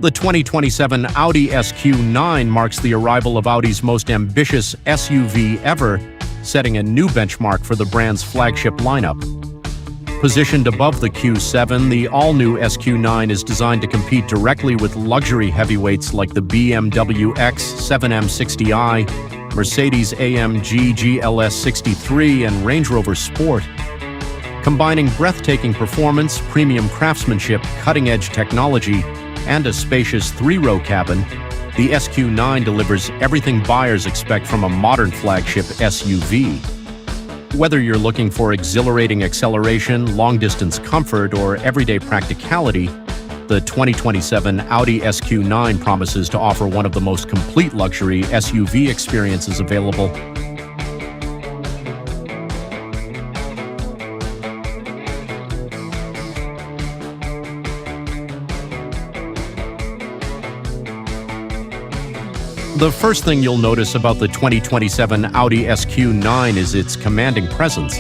The 2027 Audi SQ9 marks the arrival of Audi's most ambitious SUV ever, setting a new benchmark for the brand's flagship lineup. Positioned above the Q7, the all-new SQ9 is designed to compete directly with luxury heavyweights like the BMW X5 M 60i, Mercedes-AMG GLE 63, and Range Rover Sport. Combining breathtaking performance, premium craftsmanship, cutting-edge technology, and a spacious three-row cabin, the SQ9 delivers everything buyers expect from a modern flagship SUV. Whether you're looking for exhilarating acceleration, long-distance comfort, or everyday practicality, the 2027 Audi SQ9 promises to offer one of the most complete luxury SUV experiences available. The first thing you'll notice about the 2027 Audi SQ9 is its commanding presence.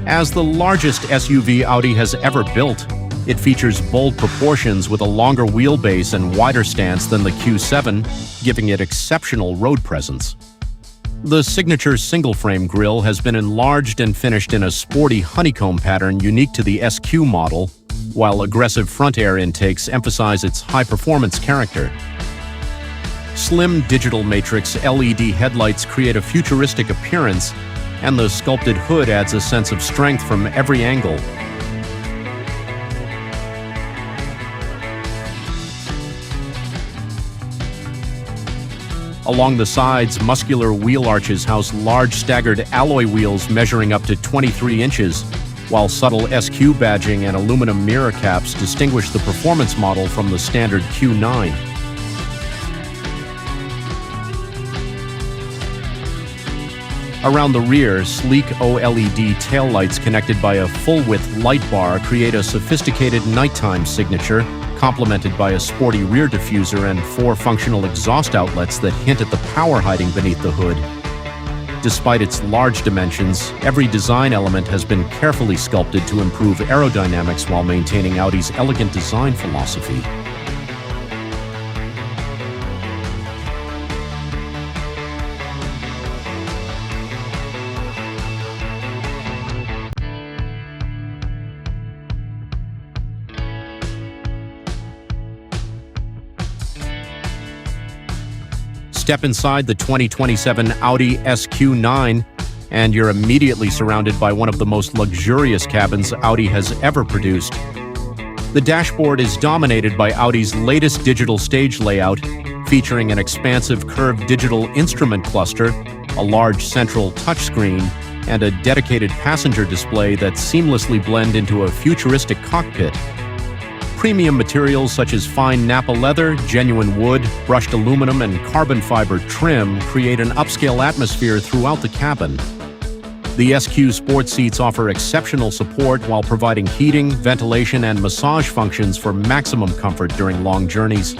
As the largest SUV Audi has ever built, it features bold proportions with a longer wheelbase and wider stance than the Q7, giving it exceptional road presence. The signature single-frame grille has been enlarged and finished in a sporty honeycomb pattern unique to the SQ model, while aggressive front air intakes emphasize its high-performance character. Slim digital matrix LED headlights create a futuristic appearance, and the sculpted hood adds a sense of strength from every angle. Along the sides, muscular wheel arches house large staggered alloy wheels measuring up to 23 inches, while subtle SQ badging and aluminum mirror caps distinguish the performance model from the standard Q9. Around the rear, sleek OLED taillights connected by a full-width light bar create a sophisticated nighttime signature, complemented by a sporty rear diffuser and 4 functional exhaust outlets that hint at the power hiding beneath the hood. Despite its large dimensions, every design element has been carefully sculpted to improve aerodynamics while maintaining Audi's elegant design philosophy. Step inside the 2027 Audi SQ9, and you're immediately surrounded by one of the most luxurious cabins Audi has ever produced. The dashboard is dominated by Audi's latest digital stage layout, featuring an expansive curved digital instrument cluster, a large central touchscreen, and a dedicated passenger display that seamlessly blend into a futuristic cockpit. Premium materials such as fine Napa leather, genuine wood, brushed aluminum, and carbon fiber trim create an upscale atmosphere throughout the cabin. The SQ Sport seats offer exceptional support while providing heating, ventilation, and massage functions for maximum comfort during long journeys.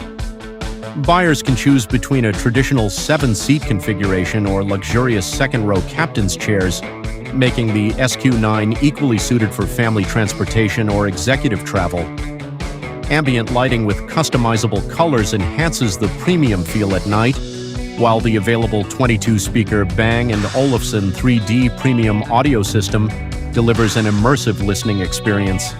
Buyers can choose between a traditional 7-seat configuration or luxurious second-row captain's chairs, making the SQ9 equally suited for family transportation or executive travel. Ambient lighting with customizable colors enhances the premium feel at night, while the available 22-speaker Bang & Olufsen 3D premium audio system delivers an immersive listening experience.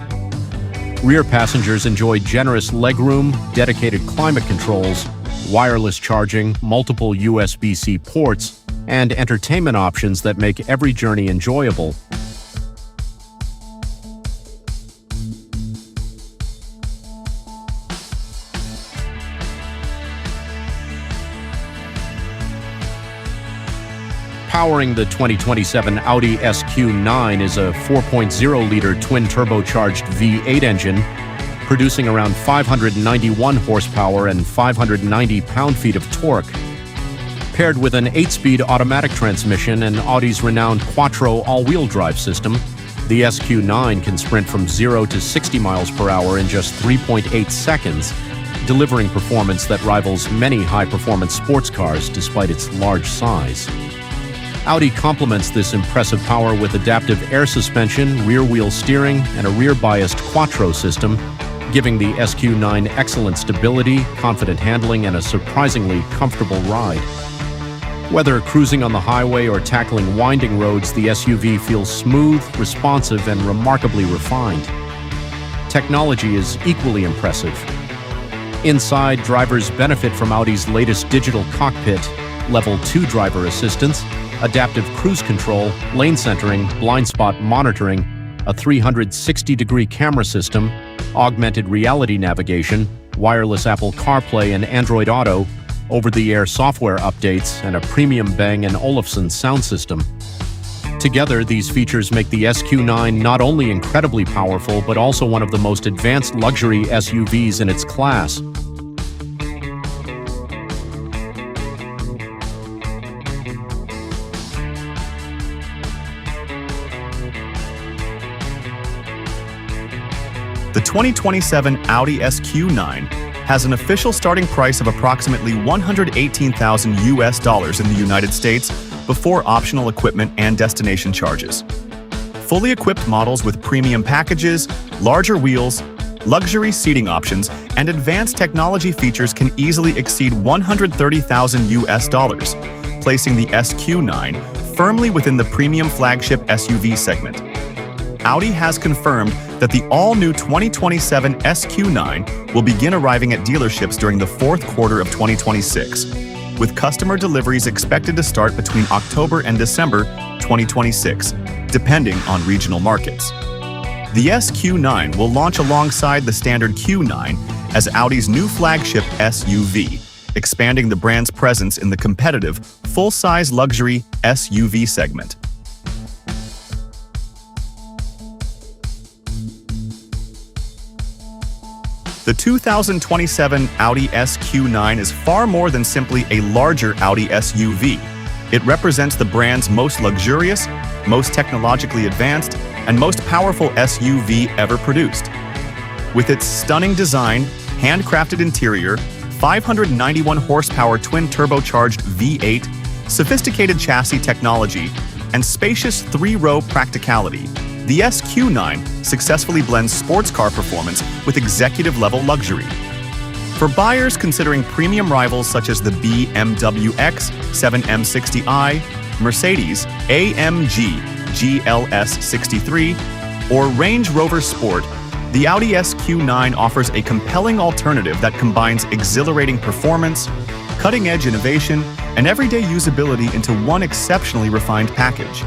Rear passengers enjoy generous legroom, dedicated climate controls, wireless charging, multiple USB-C ports, and entertainment options that make every journey enjoyable. Powering the 2027 Audi SQ9 is a 4.0-liter twin-turbocharged V8 engine, producing around 591 horsepower and 590 pound-feet of torque. Paired with an 8-speed automatic transmission and Audi's renowned quattro all-wheel drive system, the SQ9 can sprint from 0 to 60 miles per hour in just 3.8 seconds, delivering performance that rivals many high-performance sports cars despite its large size. Audi complements this impressive power with adaptive air suspension, rear-wheel steering, and a rear-biased quattro system, giving the SQ9 excellent stability, confident handling, and a surprisingly comfortable ride. Whether cruising on the highway or tackling winding roads, the SUV feels smooth, responsive, and remarkably refined. Technology is equally impressive. Inside, drivers benefit from Audi's latest digital cockpit, Level 2 driver assistance, adaptive cruise control, lane centering, blind spot monitoring, a 360-degree camera system, augmented reality navigation, wireless Apple CarPlay and Android Auto, over-the-air software updates, and a premium Bang & Olufsen sound system. Together, these features make the SQ9 not only incredibly powerful, but also one of the most advanced luxury SUVs in its class. The 2027 Audi SQ9 has an official starting price of approximately $118,000 in the United States before optional equipment and destination charges. Fully equipped models with premium packages, larger wheels, luxury seating options, and advanced technology features can easily exceed $130,000, placing the SQ9 firmly within the premium flagship SUV segment. Audi has confirmed that the all-new 2027 SQ9 will begin arriving at dealerships during the fourth quarter of 2026, with customer deliveries expected to start between October and December 2026, depending on regional markets. The SQ9 will launch alongside the standard Q9 as Audi's new flagship SUV, expanding the brand's presence in the competitive, full-size luxury SUV segment. The 2027 Audi SQ9 is far more than simply a larger Audi SUV. It represents the brand's most luxurious, most technologically advanced, and most powerful SUV ever produced. With its stunning design, handcrafted interior, 591 horsepower twin-turbocharged V8, sophisticated chassis technology, and spacious three-row practicality, the SQ9 successfully blends sports car performance with executive-level luxury. For buyers considering premium rivals such as the BMW X5 M, Mercedes-AMG GLE 63, or Range Rover Sport, the Audi SQ9 offers a compelling alternative that combines exhilarating performance, cutting-edge innovation, and everyday usability into one exceptionally refined package.